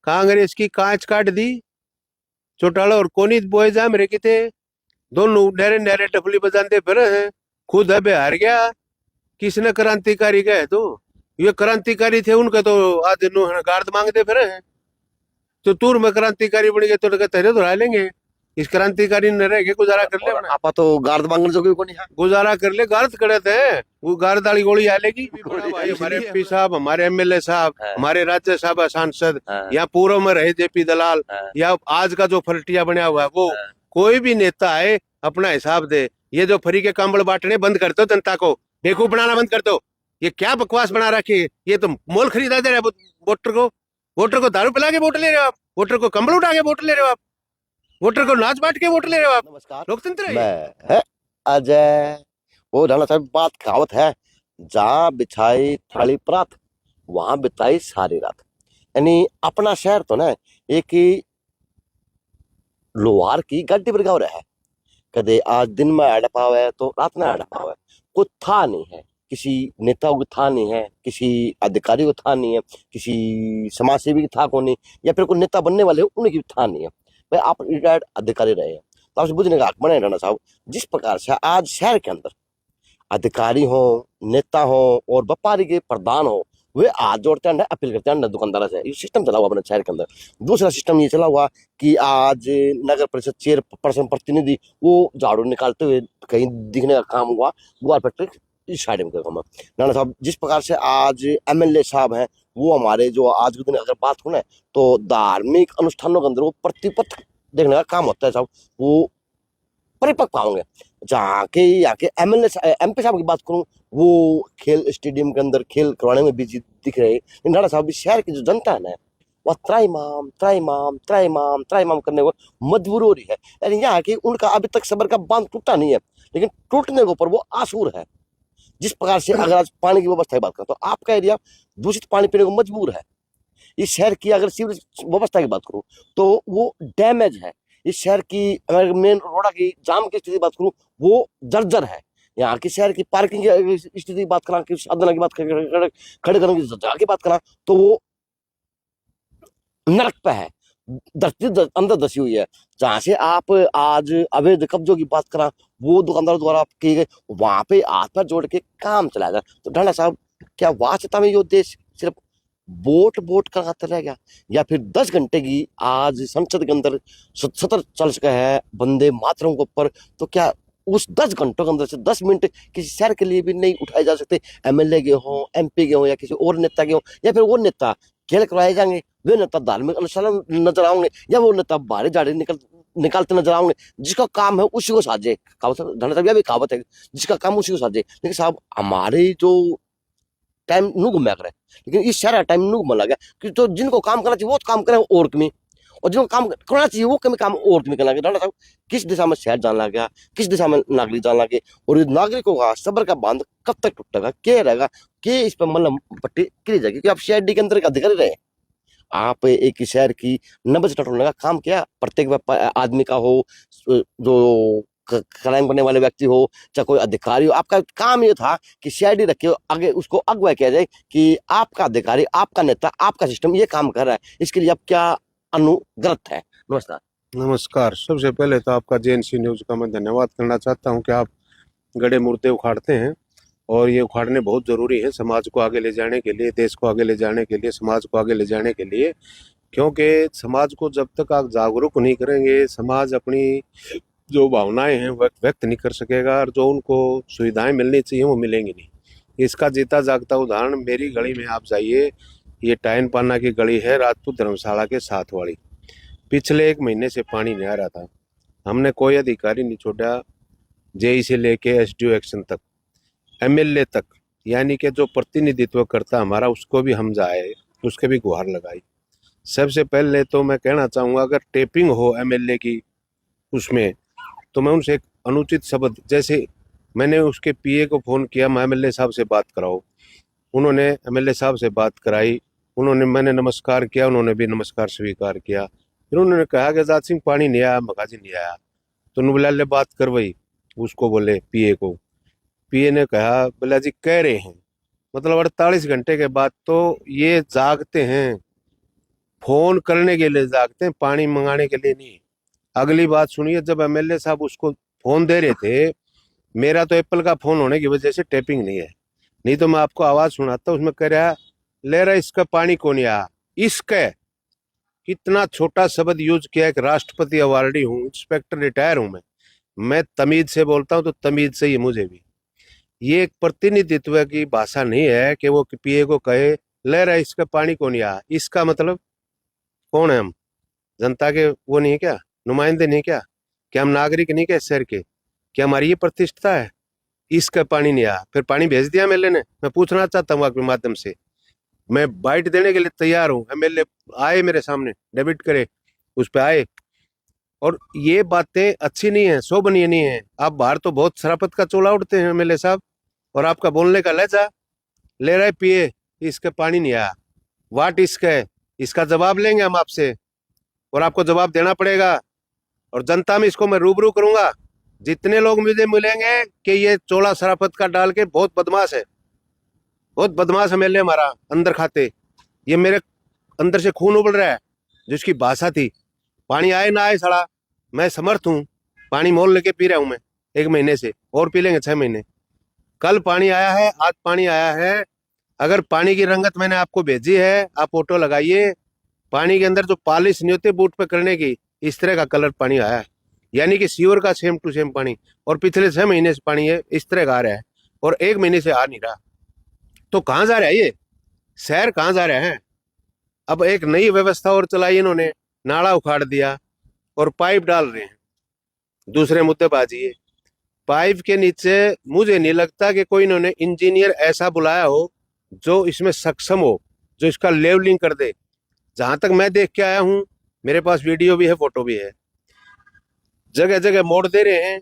कांग्रेस की कांच काट दी चौटाला और कोनी बोए जा मेरे किते दोनों नहरे नहरे टपली बजाते फिर हैं। खुद अबे हार गया। किसने क्रांतिकारी गए तो ये क्रांतिकारी थे उनका तो आज गार्ड मांगते फिर हैं। तो तूर में क्रांतिकारी बन गए तो तेरे तो लेंगे। इस क्रांतिकारी ने रह के गुजारा कर ले अपना। आपा तो गार्ड मांगने जो कोई नहीं है। गुजारा कर ले गार्द करे थे वो गार्द वाली गोली आलेगी। भाई हमारे एमपी साहब हमारे एमएलए साहब हमारे राज्यसभा सांसद या पूर्व में रहे जेपी दलाल या आज का जो फलटिया बना हुआ है वो कोई भी नेता है अपना हिसाब दे। ये जो फ्री के कंबल बांटने बंद कर दो जनता को बेवकूफ बनाना बंद कर दो। ये क्या बकवास बना रखी है। ये तो मोल खरीदा दे रहे वोटर को दारू पिला के वोट ले रहे हो आप। वोटर को कंबल उठा के वोट ले रहे हो आप। वोटर को नाच बांट के वोट ले रहे हो आप। नमस्कार, लोकतंत्र मैं अजय। वो राणा साहब बात कहावत है, जहाँ बिछाई थाली परात वहां बिताई सारी रात। यानी अपना शहर तो ना एक ही लोहार की गड्डी पर गाँव रहा है। कदे आज दिन में अड़ पावे तो रात में अड़ पावे। कुछ था नहीं है, किसी नेता को था नहीं है, किसी अधिकारी को था नहीं है, किसी समाज सेवी की था को नहीं, या फिर कोई नेता बनने वाले हो उनकी था नहीं है। भाई आप रिटायर्ड अधिकारी रहे हैं तो आपसे बुझने का हक बने राणा साहब। जिस प्रकार से आज शहर के अंदर अधिकारी हो, नेता हो और व्यापारी के प्रधान हो, वे हाथ जोड़ते हैं, अपील करते हैं दुकानदार से। ये सिस्टम चला हुआ अपने शहर के अंदर। दूसरा सिस्टम ये चला हुआ कि आज नगर परिषद चेयरपर्सन प्रतिनिधि वो झाड़ू निकालते हुए कहीं दिखने का काम हुआ, गुआर फैक्ट्री इस साइड में काम है। राणा साहब जिस प्रकार से आज एमएलए साहब हैं वो हमारे जो आज के दिन अगर बात हो ना तो धार्मिक अनुष्ठानों के अंदर वो प्रतिपथ देखने का काम होता है साहब, वो परिपक्व होंगे। जहाँ के यहाँ के एमएलए एमपी साहब की बात करूं वो खेल स्टेडियम के अंदर खेल करवाने में बिजी दिख रहे हैं। राणा साहब शहर की जो जनता है ना वह त्राईमाम त्राईमाम त्राईमाम त्राईमाम करने को मजबूर हो रही है। यानी यहाँ की उनका अभी तक सबर का बांध टूटा नहीं है, लेकिन टूटने के ऊपर वो आसूर है। जिस प्रकार से अगर आज पानी की व्यवस्था की बात करें तो आपका एरिया दूषित पानी पीने को मजबूर है। इस शहर की अगर सीवरेज व्यवस्था की बात करूं तो वो डैमेज है। इस शहर की अगर मेन रोड की जाम की स्थिति की बात करूं वो जर्जर है। यहाँ की शहर की पार्किंग की स्थिति की बात करा, साधन की बात करें, खड़े करने की जगह की बात करा तो वो नरक पे है, धरती अंदर धसी हुई है। जहां से आप आज अवैध कब्जों की बात करा वो दुकानदारों द्वारा किए गए, वहां पे हाथ पैर जोड़ के काम चलाया जाए। तो राणा साहब क्या वास्तव में ये देश सिर्फ वोट वोट का खातिर रह गया, या फिर 10 घंटे की आज संसद के अंदर सत्र चल चुका है वंदे मातरम के ऊपर, तो क्या उस 10 घंटों के अंदर से 10 मिनट किसी शहर के लिए भी नहीं उठाए जा सकते? एमएलए के हों, एमपी के हों, या किसी और नेता के हों, या फिर वो नेता खेल करवाए जाएंगे, वे नेता धार्मिक अनुशासन नजर आएंगे, या वो नेता बाहरी झाड़ी निकालते नजर आएंगे। जिसका काम है उसी को साजे। कहावत धन भी कहावत है, जिसका काम उसी को साजे। लेकिन साहब हमारे जो टाइम नू घूमया करे, लेकिन इस सारा टाइम नू घूमने लगा कि तो जिनको काम करना चाहिए वो काम करें और कमी, और जिनको काम करना चाहिए वो कमी काम और कमी करना लगे। साहब किस दिशा में शहर जाने लगा, किस दिशा में नागरिक जाने लगे, और नागरिकों का सबर का बांध कब तक टूटेगा, क्या रहेगा, कि इस पर मतलब पट्टी करी जाएगी? क्योंकि आप सीआईडी के अंदर एक अधिकारी रहे, आप एक शहर की नब्ज टटोलने का काम किया। प्रत्येक आदमी का हो, जो क्राइम करने वाले व्यक्ति हो चाहे कोई अधिकारी हो, आपका काम ये था कि सीआईडी रखे आगे उसको अगवा किया जाए कि आपका अधिकारी, आपका नेता, आपका सिस्टम ये काम कर रहा है, इसके लिए आप क्या अनुग्रत है? नमस्कार। नमस्कार। सबसे पहले तो आपका जेएनसी न्यूज का मैं धन्यवाद करना चाहता हूं कि आप गड़े मुर्दे उखाड़ते हैं, और ये उखाड़ने बहुत जरूरी है समाज को आगे ले जाने के लिए, देश को आगे ले जाने के लिए, समाज को आगे ले जाने के लिए। क्योंकि समाज को जब तक आप जागरूक नहीं करेंगे, समाज अपनी जो भावनाएं हैं व्यक्त नहीं कर सकेगा, और जो उनको सुविधाएं मिलनी चाहिए वो मिलेंगी नहीं। इसका जीता जागता उदाहरण मेरी गली में आप जाइए, ये टाइन पाना की गली है, राजपूत धर्मशाला के साथ वाली। पिछले 1 महीने से पानी नहीं आ रहा था। हमने कोई अधिकारी नहीं छोड़ा, जेई से लेके एसडीओ एक्शन तक, एमएलए तक, यानी कि जो प्रतिनिधित्व करता हमारा उसको भी हम जाए, उसके भी गुहार लगाई। सबसे पहले तो मैं कहना चाहूँगा अगर टेपिंग हो एमएलए की उसमें तो मैं उनसे एक अनुचित शब्द, जैसे मैंने उसके पीए को फ़ोन किया, मैं एमएलए साहब से बात कराओ, उन्होंने एमएलए साहब से बात कराई, मैंने नमस्कार किया, उन्होंने भी नमस्कार स्वीकार किया। फिर उन्होंने कहा कि आजाद सिंह पानी नहीं आया, मगाजी नहीं आया, तो नुबला ले बात करवाई उसको, बोले पीए को। पीए ने कहा बोला जी कह रहे हैं, मतलब 48 घंटे के बाद तो ये जागते हैं। फोन करने के लिए जागते हैं, पानी मंगाने के लिए नहीं। अगली बात सुनिए, जब एमएलए साहब उसको फोन दे रहे थे, मेरा तो एप्पल का फोन होने की वजह से टैपिंग नहीं है, नहीं तो मैं आपको आवाज सुनाता। उसमें कह रहा ले रहा इसका पानी कौन आया, इसका कितना छोटा शब्द यूज किया। एक राष्ट्रपति अवार्डी हूँ, इंस्पेक्टर रिटायर हूं मैं तमीज से बोलता हूँ तो तमीज से ही मुझे भी। ये एक प्रतिनिधित्व की भाषा नहीं है कि वो पीए को कहे ले रहा इसका पानी कौन आया। इसका मतलब कौन है? हम जनता के वो नहीं है क्या, नुमाइंदे नहीं क्या? क्या हम नागरिक नहीं क्या इस शहर के? क्या हमारी ये प्रतिष्ठा है? इसका पानी नहीं आया, फिर पानी भेज दिया एमएलए ने। मैं पूछना चाहता हूँ आपके माध्यम से, मैं बाइट देने के लिए तैयार हूँ। एमएलए आए मेरे सामने, डेबिट करे, उस पे आए। और ये बातें अच्छी नहीं है, शोभनीय नहीं है। आप बाहर तो बहुत शराफत का चोला उड़ते हैं एमएलए साहब, और आपका बोलने का लहजा, ले रहे पिए इसका पानी नहीं आया, वाट इसका है, इसका जवाब लेंगे हम आपसे, और आपको जवाब देना पड़ेगा। और जनता में इसको मैं रूबरू करूंगा। जितने लोग मुझे मिलेंगे कि ये चोला शराफत का डाल के बहुत बदमाश है, बहुत बदमाश एमएलए हमारा अंदर खाते, ये मेरे अंदर से खून उबल रहा है। जिसकी भाषा थी, पानी आए ना आए सड़ा, मैं समर्थ हूँ। पानी मोल लेके पी रहा हूं मैं 1 महीने से, और पी लेंगे 6 महीने। कल पानी आया है, आज पानी आया है। अगर पानी की रंगत मैंने आपको भेजी है, आप फोटो लगाइए। पानी के अंदर जो पॉलिश नहीं होती बूट पे करने की, इस तरह का कलर पानी आया है, यानी कि सीवर का सेम टू सेम पानी। और पिछले 6 महीने से पानी है इस तरह का आ रहा है, और 1 महीने से आ नहीं रहा। तो कहाँ जा रहा है ये शहर, कहाँ जा रहा है? अब एक नई व्यवस्था और चलाई इन्होंने, नाला उखाड़ दिया और पाइप डाल रहे हैं। दूसरे मुद्देबाजी है, पाइप के नीचे मुझे नहीं लगता कि कोई इन्होंने इंजीनियर ऐसा बुलाया हो जो इसमें सक्षम हो, जो इसका लेवलिंग कर दे। जहां तक मैं देख के आया हूं, मेरे पास वीडियो भी है, फोटो भी है, जगह जगह मोड़ दे रहे हैं।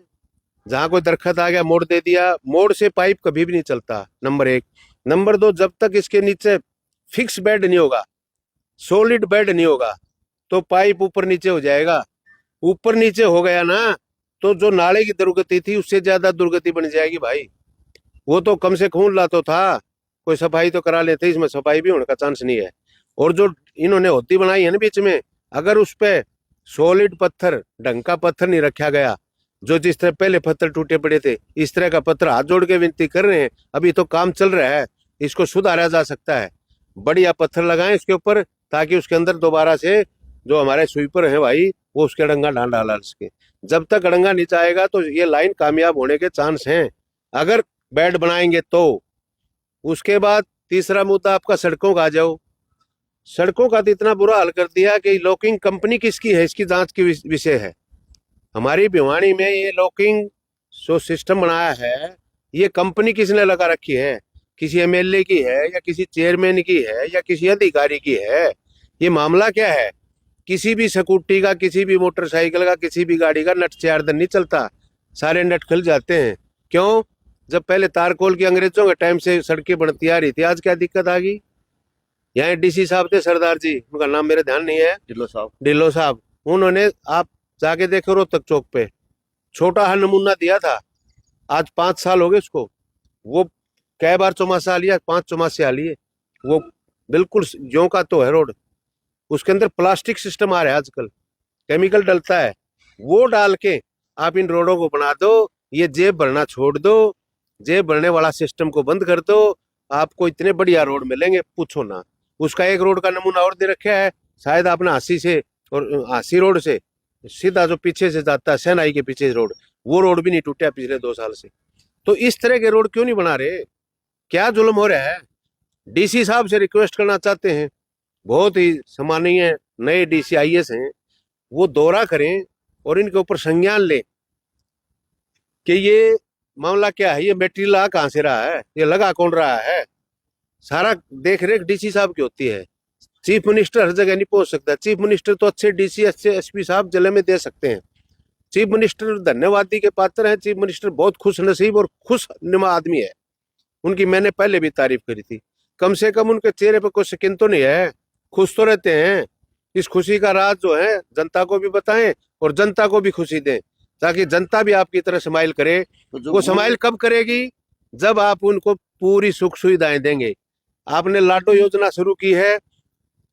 जहां कोई दरख्त आ गया मोड़ दे दिया। मोड़ से पाइप कभी भी नहीं चलता, नंबर 1। नंबर 2, जब तक इसके नीचे फिक्स बेड नहीं होगा, सॉलिड बेड नहीं होगा, तो पाइप ऊपर नीचे हो जाएगा। ऊपर नीचे हो गया ना, तो जो नाले की दुर्गति थी उससे ज्यादा दुर्गति बन जाएगी भाई। वो तो कम से खून ला तो था, कोई सफाई तो करा लेते, इसमें सफाई भी होने का चांस नहीं है। और जो इन्होंने होती बनाई है ना बीच में, अगर उस पे सॉलिड पत्थर, ढंग का पत्थर नहीं रखा गया, जो जिस तरह पहले पत्थर टूटे पड़े थे, इस तरह का पत्थर हाथ जोड़ के विनती कर रहे हैं। अभी तो काम चल रहा है, इसको सुधारा जा सकता है। बढ़िया पत्थर लगाएं इसके ऊपर, ताकि उसके अंदर दोबारा से जो हमारे स्वीपर है भाई, वो उसके अड़ंगा डाल सके। जब तक अड़ंगा नीचे आएगा तो ये लाइन कामयाब होने के चांस हैं, अगर बेड बनाएंगे तो। उसके बाद तीसरा मुद्दा आपका सड़कों का आ जाओ। सड़कों का तो इतना बुरा हाल कर दिया कि लॉकिंग कंपनी किसकी है, इसकी जांच की विषय है। हमारी भिवानी में ये लॉकिंग जो सिस्टम बनाया है, ये कंपनी किसने लगा रखी है? किसी एमएलए की है, या किसी चेयरमैन की है, या किसी अधिकारी की है? ये मामला क्या है? किसी भी स्कूटी का, किसी भी मोटरसाइकिल का, किसी भी गाड़ी का नट 4 दिन नहीं चलता, सारे नट खुल जाते हैं। क्यों? जब पहले तारकोल की अंग्रेजों के टाइम से सड़कें बनती आ रही थी, आज क्या दिक्कत आ गई? यहाँ डीसी साहब थे, सरदार जी, उनका नाम मेरे ध्यान नहीं है, ढिल्लो साहब। उन्होंने, आप जाके देखो रोहतक चौक पे, छोटा सा नमूना दिया था। आज 5 साल हो गए उसको। वो कई बार चौमासा लिया, 5 चौमासे आ लिए। वो बिल्कुल ज्यों का तो है रोड। उसके अंदर प्लास्टिक सिस्टम आ रहा है आजकल, केमिकल डलता है, वो डाल के आप इन रोडों को बना दो। ये जेब भरना छोड़ दो, जेब भरने वाला सिस्टम को बंद कर दो, आपको इतने बढ़िया रोड मिलेंगे, पूछो ना। उसका एक रोड का नमूना और दे रखा है, शायद आपने हांसी से, और हांसी रोड से सीधा जो पीछे से जाता है सेनाई के पीछे रोड, वो रोड भी नहीं टूटा पिछले 2 साल से। तो इस तरह के रोड क्यों नहीं बना रहे? क्या जुल्म हो रहा है? डीसी साहब से रिक्वेस्ट करना चाहते हैं, बहुत ही सम्मानीय नए डीसी आईएएस हैं, वो दौरा करें और इनके ऊपर संज्ञान लें कि ये मामला क्या है, ये मेटेरियल आ कहाँ से रहा है, ये लगा कौन रहा है। सारा देख रेख डीसी साहब की होती है। चीफ मिनिस्टर हर जगह नहीं पहुंच सकता। चीफ मिनिस्टर तो अच्छे डीसी, अच्छे एसपी साहब जिले में दे सकते हैं। चीफ मिनिस्टर धन्यवादी के पात्र हैं। चीफ मिनिस्टर बहुत खुश नसीब और खुश नुमा आदमी है, उनकी मैंने पहले भी तारीफ करी थी। कम से कम उनके चेहरे पर कोई शकीन तो नहीं है, खुश तो रहते हैं। इस खुशी का राज जो है जनता को भी बताएं और जनता को भी खुशी दें, ताकि जनता भी आपकी तरह स्माइल करे। तो वो स्माइल कब करेगी? जब आप उनको पूरी सुख सुविधाएं देंगे। आपने लाडो योजना शुरू की है,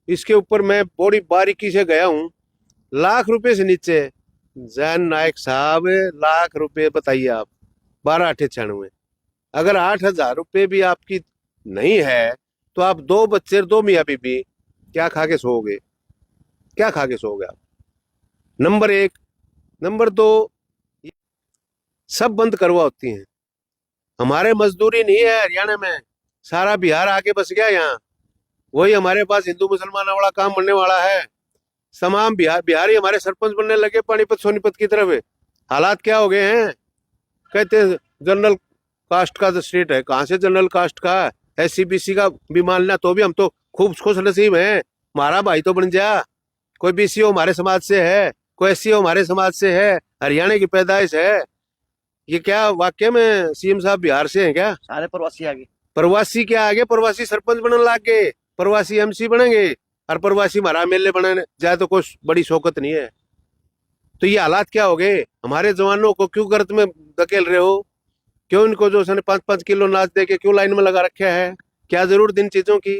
इसके ऊपर मैं बड़ी बारीकी से गया हूँ। लाख रुपए से नीचे जैन नायक साहब, लाख रुपए बताइए आप, 12,98। अगर 8,000 रुपये भी आपकी नहीं है तो आप 2 बच्चे 2 मियाँ बीबी क्या खा के सोओगे? क्या खा के सोओगे आप? नंबर 1। नंबर 2, सब बंद करवा होती हैं। हमारे मजदूरी नहीं है हरियाणा में, सारा बिहार आके बस गया यहाँ। वही हमारे पास हिंदू मुसलमानों वाला काम बनने वाला है। तमाम बिहारी हमारे सरपंच बनने लगे पानीपत सोनीपत की तरफ। हालात क्या हो गए हैं? कहते हैं जनरल कास्ट का स्टेट है। कहाँ से जनरल कास्ट का? SC BC का भी मान लिया तो भी हम तो खूब खुश नसीब हैं। हमारा भाई तो बन जा। कोई BC हमारे समाज से है, कोई SC हमारे समाज से है, हरियाणा की पैदाइश है। ये क्या वाकई में CM साहब बिहार से हैं क्या? सारे प्रवासी आ गए। प्रवासी क्या आगे? प्रवासी सरपंच बनने लग गए, प्रवासी MC बनेंगे और प्रवासी हमारा MLA बनने जाए तो कुछ बड़ी शौकत नहीं है। तो ये हालात क्या हो गए? हमारे जवानों को क्यों गर्त में धकेल रहे हो? क्यों इनको जो 5-5 किलो नाच दे के क्यों लाइन में लगा रखा है? क्या जरूरत इन चीजों की?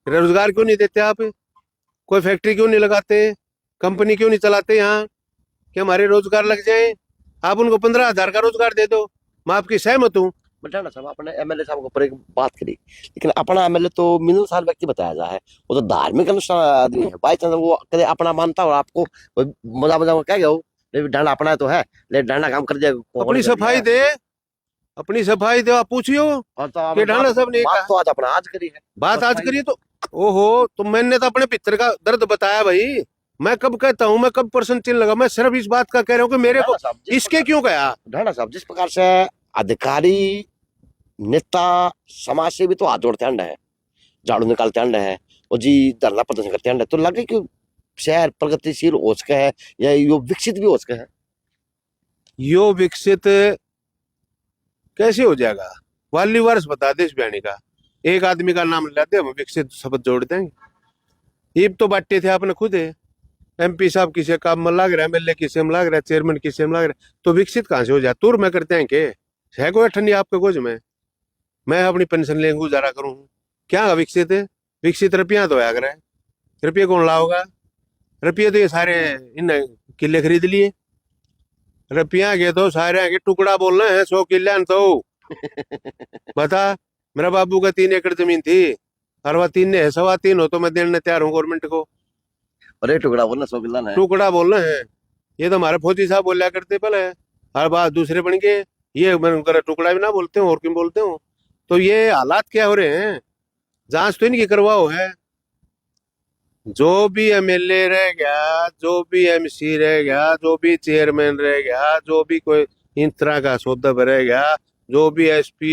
रोजगार क्यों नहीं देते आप? कोई फैक्ट्री क्यों नहीं लगाते? कंपनी क्यों नहीं चलाते यहाँ कि हमारे रोजगार लग जाए? आप उनको 15,000 का रोजगार दे दो, मैं आपकी सहमत हूँ। बटाना साहब आपने MLA साहब के ऊपर एक बात करी, लेकिन अपना MLA तो मिलनसार व्यक्ति बताया जा है। वो तो धार्मिक अनुष्ठान आदमी है। बाई चांस वो कदे अपना मानता और आपको मजा मजा में कह गया ले डांडा अपना तो है, ले डांडा काम कर जाएगा। अपनी सफाई दे, अपनी सफाई दे। आप पूछियो और तो कि डांडा साहब ने बात कहा। तो आज अपना आज करी है, बात आज करिए तो ओहो, तो मैंने तो अपने पितर का दर्द बताया भाई। मैं कब कहता हूँ, मैं कब पर्सन चिन्ह लगा? मैं सिर्फ इस बात का कह रहा हूँ कि मेरे को इसके क्यों कहा? ढाणा साहब जिस प्रकार से अधिकारी नेता समाज से भी तो हाथ जोड़ते हैं, झाड़ू निकालते हैं और जी धरना प्रदर्शन करते हैं, तो लगे कि शहर प्रगतिशील हो सके है या यो विकसित भी हो सके है। यो विकसित कैसे हो जाएगा? वाली वर्ष बता दे इस बयानी का, एक आदमी का नाम लेते हम विकसित शब्द जोड़ देंगे। ईब तो बांटे थे आपने खुद है। MP साहब किसी काम में लग रहा है, MLA किसी में लग रहा है, चेयरमैन किसी में लग रहा है, तो विकसित कहाँ से हो जाए? तुर में करते हैं के है कोई ठंडी आपके गोज में? मैं अपनी पेंशन लेंगे गुजारा करूँ, क्या विकसित है? विकसित रुपया तो आया है, रुपये कौन लाओगा? रुपये तो ये सारे इन किले खरीद लिए। रुपया के तो सारे के टुकड़ा बोल रहे हैं 100 किले तो बता। मेरा बाबू का 3 एकड़ जमीन थी और वह 3 ने 3.25 हो तो मैं देने तैयार हूँ गवर्नमेंट को। और ये टुकड़ा बोलना 100 किला है, टुकड़ा बोल रहे हैं। ये तो हमारे फौजी साहब बोला करते पहले, हर बात दूसरे बन के ये मैं टुकड़ा भी ना बोलते हो और क्यों बोलते हो? तो ये हालात क्या हो रहे हैं? जांच तो इनकी करवाओ है। जो भी MLA रह गया, जो भी MC रह गया, जो भी चेयरमैन रह गया, जो भी कोई इन तरह का सौदा रह गया, जो भी SP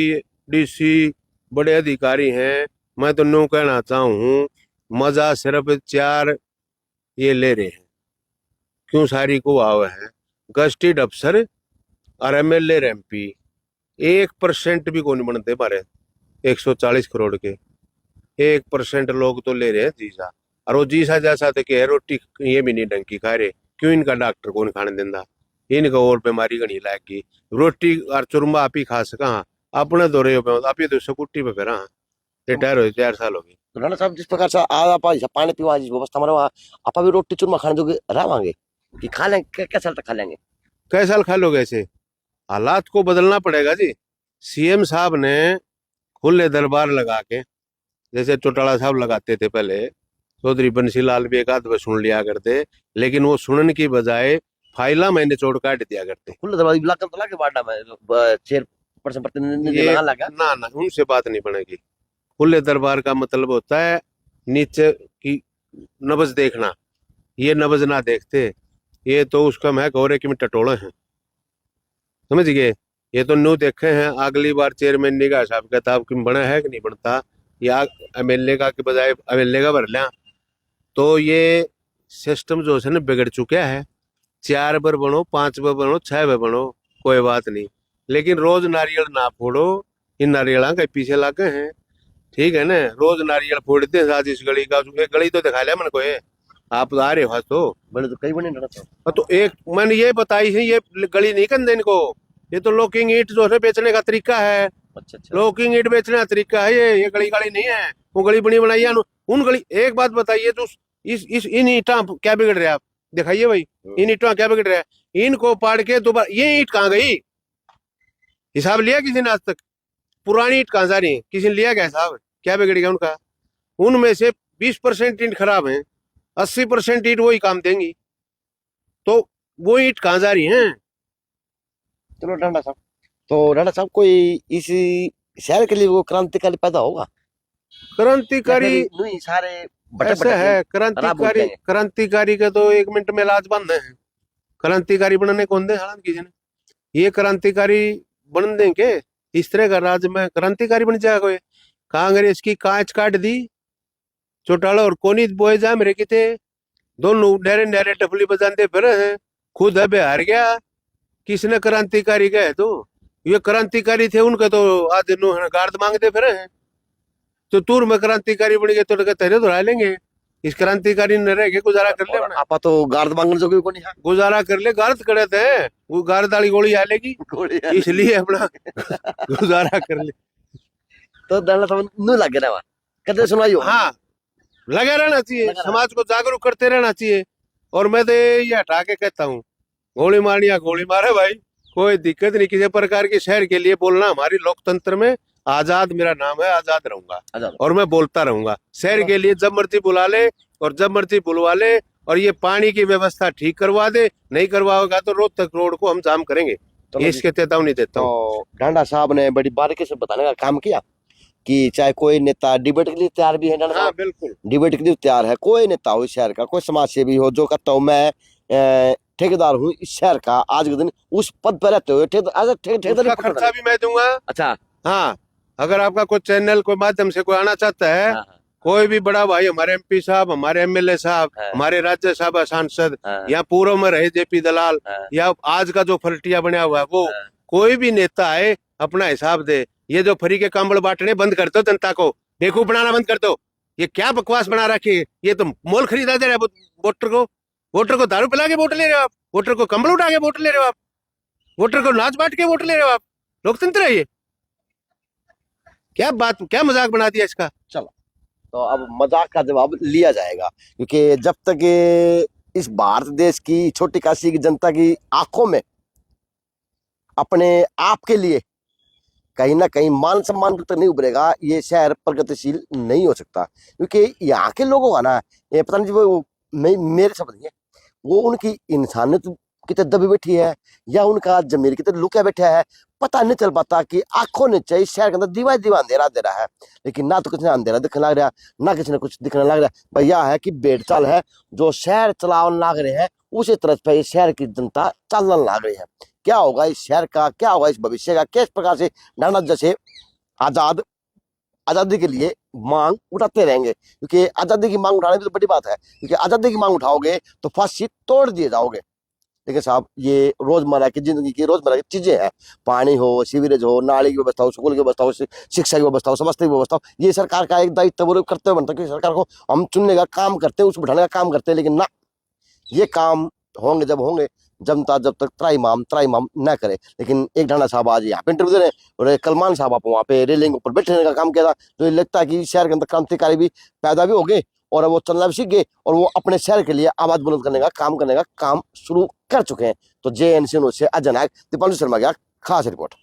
DC बड़े अधिकारी हैं, मैं तो न्यू कहना चाहूँ मजा सिर्फ 4 ये ले रहे हैं। क्यों सारी को आवे है गस्टेड अफसर और MLA और MP 1% भी कौन बनते मारे 140 करोड़ के 1% लोग तो ले रहे हैं जीसा। और वो जीसा जैसा थे कि रोटी ये भी नहीं ढंग की खा रहे। क्यों इनका डॉक्टर कौन खाने देंदा? इनका और बीमारी घनी लागी रोटी और चुरमा आप ही खा सका अपने दो रहे हो आप ये तो स्कूटी पे फिर रिटायर हो 4 साल हो गए। तो राणा साहब जिस प्रकार से आज आप पानी पीवा जिस व्यवस्था हमारे वहाँ आप भी रोटी चूरमा खाने जोगे रहांगे कि खा लेंगे? क्या साल तक खा लेंगे? कई साल खा लोगे ऐसे? हालात को बदलना पड़ेगा जी। CM साहब ने खुले दरबार लगा के, जैसे चौटाला साहब लगाते थे पहले, चौधरी बंसीलाल भी एक आध बार सुन लिया करते, लेकिन वो सुनने की बजाय फाइला मैंने चोट काट दिया करते। खुले दरबार इलाका तो लाके बाड़ा में चेयरपर्सन प्रतिनिधि ये लगा लगा ना उनसे बात नहीं बनेगी। खुले दरबार का मतलब होता है नीचे की नब्ज देखना। ये नब्ज ना देखते, ये तो उसका मैं गौरे की में टटोले हैं, समझ गए? ये तो न्यू देखे हैं। अगली बार चेयरमैन का हिसाब किताब कि बना है कि नहीं बनता, या MLA का के बजाय MLA का भर लिया, तो ये सिस्टम जो है ना बिगड़ चुका है। 4 बार बनो, 5 बार बनो, 6 बार बनो, कोई बात नहीं, लेकिन रोज नारियल ना फोड़ो। इन नारियल के पीछे लागे हैं, ठीक है ना? रोज नारियल फोड़ते हैं आज इस गली का, गली तो दिखा लिया मन को। ये आप आ रहे हो तो बड़े तो कई बने राणा साहब। तो एक मैंने ये बताई है, ये गली नहीं कर इनको। ये तो लॉकिंग ईट जो है बेचने का तरीका है। अच्छा अच्छा लॉकिंग ईट बेचने का तरीका है ये गली गाड़ी नहीं है। वो गली बनी बनाई है उन गली। एक बात बताइए तो इस इन ईंटा क्या बिगड़ रहा है, आप दिखाइए भाई, इन ईंटों क्या बिगड़ रहा है। इनको पाड़ के दोबारा ये ईंट कहाँ गई, हिसाब लिया किसी ने आज तक? पुरानी ईंट कहाँ जा रही है, किसी ने लिया क्या हिसाब? क्या बिगड़ गया उनका? उनमें से 20% ईंट खराब है, 80% ईंट वही काम देंगी, तो वो ईंट कहाँ जा रही है? चलो डांडा साहब, तो डांडा साहब कोई इस शहर के लिए वो क्रांतिकारी पैदा होगा या क्रांतिकारी फिर यूं ही सारे बटे ऐसा बटे है, खराब हो क्रांतिकारी जाएंगे? क्रांतिकारी का तो 1 मिनट में इलाज बंद है। क्रांतिकारी बनने कौन दे हालांकि किसी ने? ये क्रांतिकारी बन देंगे? इस तरह का राज्य में क्रांतिकारी बन जाएगा कोई? कांग्रेस की कांच काट दी चौटाला और कोनी बोए जा मेरे किते, दोनों नहरे नहरे टफली बजाते फिर हैं, खुद अबे हार गया। किसने क्रांतिकारी गए तो ये क्रांतिकारी थे उनका तो आज गार्ड मांगते फिर हैं। तो तूर में क्रांतिकारी बन गए तो तेरे तो लेंगे। इस क्रांतिकारी ने रह के गुजारा कर ले और अपना, आपा तो गार्ड मांगने जो कोई नहीं है। गुजारा कर ले। गार्द करे थे वो गार्द वाली गोली आलेगी गोली है। इसलिए अपना गुजारा कर ले। तो डांडा साहब नू लगे ना कदे सुनाई हो। हाँ, लगे रहना चाहिए, लगा रहना। समाज को जागरूक करते रहना चाहिए। और मैं तो ये हटा के कहता हूँ, गोली मारनी या गोली मारे भाई, कोई दिक्कत नहीं किसी प्रकार की। शहर के लिए बोलना हमारी लोकतंत्र में आजाद, मेरा नाम है, आजाद रहूंगा आजाद। और मैं बोलता रहूंगा। शहर के लिए जब मर्जी बुला ले और जब मर्जी बुलवा ले, और ये पानी की व्यवस्था ठीक करवा दे, नहीं करवाओगा तो रोहतक रोड को हम जाम करेंगे, चलो ये जी। इसके चेतावनी देता हूँ। तो डांडा साहब ने बड़ी बारीकी से बताने का काम किया कि चाहे कोई नेता डिबेट के लिए तैयार भी है। डांडा हाँ साहब बिल्कुल, डिबेट के लिए तैयार है, कोई नेता हो इस शहर का, कोई समाज सेवी हो जो कहता हूँ मैं ठेकेदार हूँ इस शहर का, आज के दिन उस पद पर रहते हुए ठेकेदार उसका खर्चा भी मैं दूंगा। अच्छा। हाँ, अगर आपका कोई चैनल कोई माध्यम से कोई आना चाहता है, हाँ, कोई भी बड़ा भाई, हमारे एमपी साहब, हमारे एमएलए साहब, हाँ। हमारे राज्यसभा सांसद, हाँ, या पूर्व में रहे जेपी दलाल, हाँ। या आज का जो फलटिया बना हुआ है वो, हाँ। कोई भी नेता आए अपना हिसाब दे। ये जो फ्री के कंबल बांटने बंद कर दो, जनता को बेवकूफ बनाना बंद कर दो। ये क्या बकवास बना रखी है, ये तो मोल खरीदा दे रहे हैं वोटर को दारू पिला के वोट ले रहे हो आप, वोटर को कंबल उठा के वोट ले रहे हो आप, वोटर को नाच बांट के वोट ले रहे हो आप। लोकतंत्र है ये? क्या बात, क्या मजाक बना दिया इसका? तो अब मजाक का जवाब लिया जाएगा, क्योंकि जब तक ये इस भारत देश की छोटी काशी की जनता की आंखों में अपने आप के लिए कहीं ना कहीं मान सम्मान तक नहीं उभरेगा, ये शहर प्रगतिशील नहीं हो सकता। क्योंकि यहाँ के लोगों का ना, ये पता नहीं जी वो मेरे शब्द नहीं है, वो उनकी इंसानियत कितने दबी बैठी है या उनका जमीर कितने लुका बैठा है, पता नहीं चल पाता कि आंखों ने चाहिए शहर के अंदर दीवा अंधेरा दे रहा है। लेकिन ना तो किसी ने अंधेरा दिखने लग रहा, ना किसी ने कुछ दिखने लग रहा। भैया है कि बेट चाल है, जो शहर चलावन लाग रहे हैं उसी तरह पे इस शहर की जनता चलने लग रही है। क्या होगा इस शहर का, क्या होगा इस भविष्य का, किस प्रकार से डांडा जैसे आजादी के लिए मांग उठाते रहेंगे। क्योंकि आजादी की मांग उठाने की तो बड़ी बात है, क्योंकि आजादी की मांग उठाओगे तो फांसी तोड़ दिए जाओगे। लेकिन साहब ये रोजमर्रा की जिंदगी की रोजमर्रा की चीजें हैं, पानी हो, सीवरेज हो, नाली की व्यवस्था हो, स्कूल की व्यवस्था हो, शिक्षा की व्यवस्था हो, स्वास्थ्य की व्यवस्था हो, ये सरकार का एक दायित्व वो कर्तव्य बनता है कि सरकार को हम चुनने का काम करते हैं, उसको बढ़ाने का काम करते हैं। लेकिन ना, ये काम होंगे जब होंगे, जनता जब तक त्राईमाम न करे। लेकिन एक डांडा साहब आज यहाँ पे इंटरव्यू दे रहे हैं और एक कलमान साहब आप वहाँ पे रेलिंग ऊपर बैठने का काम किया था, तो ये लगता है कि शहर के अंदर क्रांतिकारी भी पैदा भी हो गए और वो चलना भी सीख गए और वो अपने शहर के लिए आवाज बुलंद करने का काम शुरू कर चुके हैं। तो JNC से अजय नायक, दीपांशु शर्मा की खास रिपोर्ट।